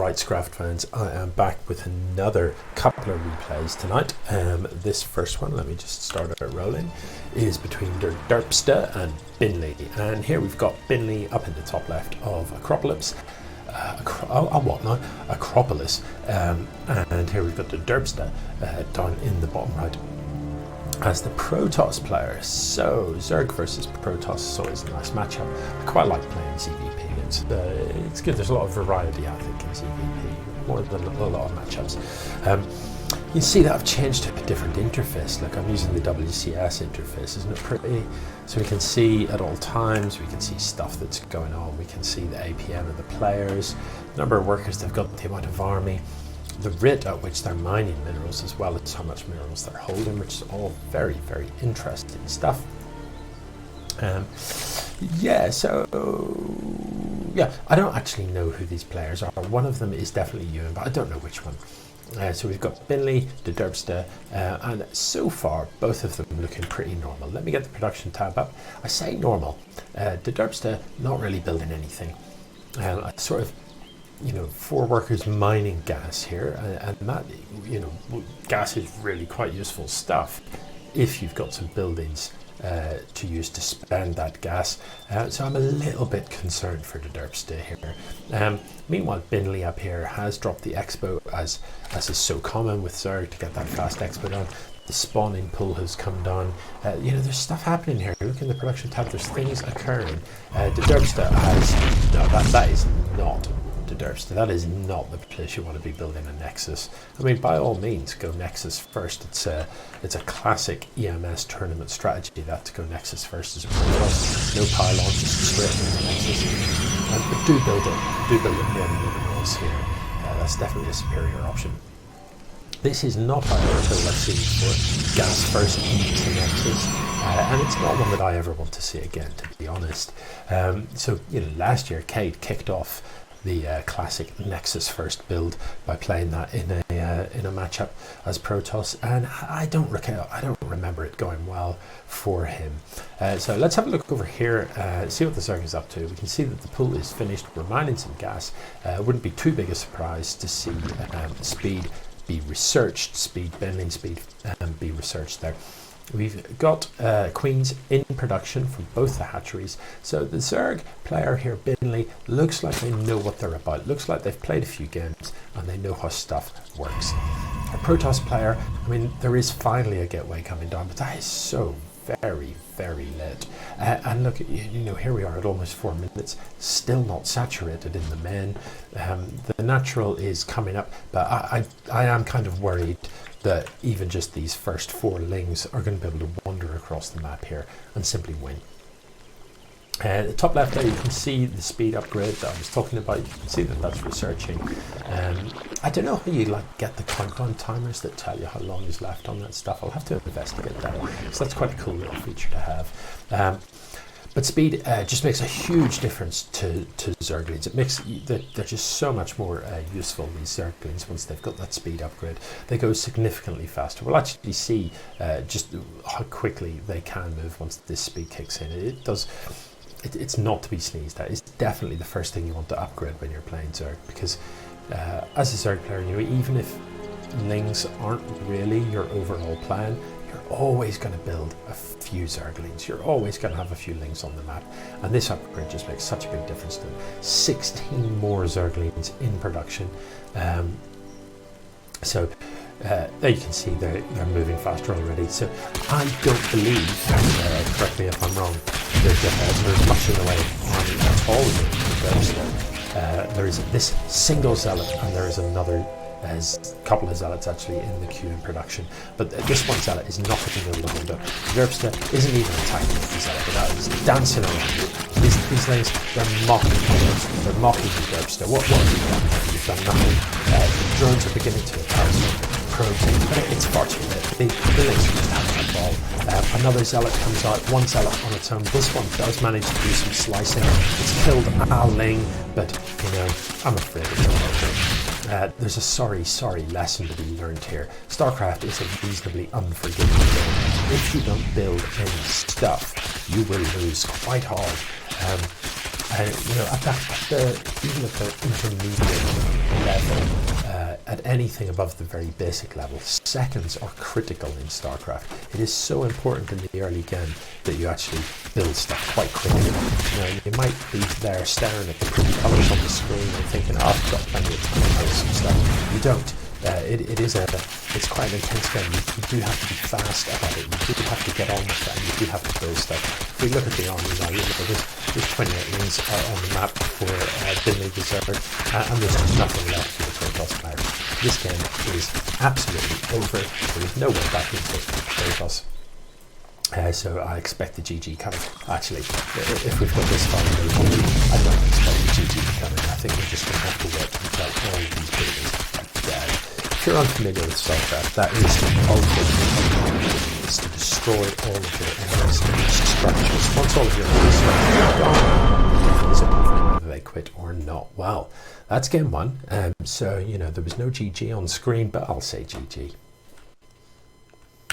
Alright, Scraft fans, I am back with another couple of replays tonight. This first one, let me just start it rolling, is between DeDerpsta and Binley. And here we've got Binley up in the top left of Acropolis. Acropolis. And here we've got DeDerpsta down in the bottom right as the Protoss player. So Zerg versus Protoss is always a nice matchup. I quite like playing ZVP. It's good. There's a lot of variety, I think, in ZVP, more than a lot of matchups. You can see that I've changed to a different interface. Like, I'm using the WCS interface, isn't it pretty? So we can see at all times, we can see stuff that's going on. We can see the APM of the players, the number of workers they've got, the amount of army, the rate at which they're mining minerals, as well as how much minerals they're holding, which is all very, very interesting stuff. Yeah, I don't actually know who these players are. One of them is definitely Ewan, but I don't know which one. So we've got Binley, DeDerpsta, and so far both of them looking pretty normal. Let me get the production tab up. I say normal. DeDerpsta not really building anything. I sort of, 4 workers mining gas here, and that, gas is really quite useful stuff if you've got some buildings to use to spend that gas. So I'm a little bit concerned for the DeDerpsta here. Meanwhile, Binley up here has dropped the expo, as is so common with Zerg, to get that fast expo down. The spawning pool has come down. There's stuff happening here. Look in the production tab, there's things occurring. DeDerpsta has, no, that is not DeDerpsta. That is not the place you want to be building a Nexus. I mean, by all means, go Nexus first. It's a classic EMS tournament strategy, that to go Nexus first as a Protoss. No pylon, just straight into Nexus. But do build it near minerals here. That's definitely a superior option. This is not, however, a build I've seen before. Gas first into Nexus. And it's not one that I ever want to see again, to be honest. So, last year, Cade kicked off the classic Nexus first build by playing that in a matchup as Protoss, and I don't remember it going well for him. So let's have a look over here, see what the Zerg is up to. We can see that the pool is finished. We're mining some gas. Wouldn't be too big a surprise to see speed be researched, Binley speed be researched there. We've got queens in production from both the hatcheries. So the Zerg player here, Binley, looks like they know what they're about. Looks like they've played a few games and they know how stuff works. A Protoss player, I mean, there is finally a gateway coming down, but that is so very, very late. And look, here we are at almost 4 minutes, still not saturated in the main. The natural is coming up, but I am kind of worried that even just these first 4 lings are going to be able to wander across the map here and simply win. The top left there, you can see the speed upgrade that I was talking about. You can see that that's researching. I don't know how you get the countdown timers that tell you how long is left on that stuff. I'll have to investigate that. So that's quite a cool little feature to have. But speed just makes a huge difference to Zerglings. It makes they're just so much more useful, these Zerglings, once they've got that speed upgrade. They go significantly faster. We'll actually see just how quickly they can move once this speed kicks in. It does. It's not to be sneezed at. It's definitely the first thing you want to upgrade when you're playing Zerg, because as a Zerg player, even if lings aren't really your overall plan, you're always going to build a few Zerglings. You're always going to have a few lings on the map, and this upgrade just makes such a big difference to them. 16 more Zerglings in production. So there you can see they're moving faster already. So I don't believe, correct me if I'm wrong, that there's much in the way of army at all. There is this single zealot, and there is another. There's a couple of zealots actually in the queue in production, but this one zealot is not putting the window. DeDerpsta isn't even attacking the zealot, but that is dancing around. These lanes, they're mocking DeDerpsta. They're mocking DeDerpsta. What have you done? You've done nothing. The drones are beginning to attack probing, but it's far too late. The lanes are just having a ball. Another zealot comes out, one zealot on its own. This one does manage to do some slicing. It's killed Al Ling, but I'm afraid it's okay. There's a sorry lesson to be learned here. StarCraft is a reasonably unforgiving game. If you don't build any stuff, you will lose quite hard. Even at the intermediate level, at anything above the very basic level, seconds are critical in StarCraft. It is so important in the early game that you actually build stuff quite quickly. You know, you might be there staring at the pretty colours on the screen and thinking, oh, I've got plenty of time to build some stuff. You don't. It's quite an intense game. You do have to be fast about it. You do have to get on with it, and you do have to build stuff. If we look at the army now, there's 28 wings on the map for Binley Desert, and there's nothing left for the Kratos players. This game is absolutely over. There is no way back into Kratos. So I expect the GG coming. Actually, if we've got this far, I don't expect the GG coming. I think we're just going to have to wait until all of these buildings are dead. If you're unfamiliar with StarCraft, that is the ultimate is to destroy all of your enemy's structures. Once all of your enemy's structures are gone, is it whether they quit or not? Well, that's game one. So, you know, there was no GG on screen, but I'll say GG.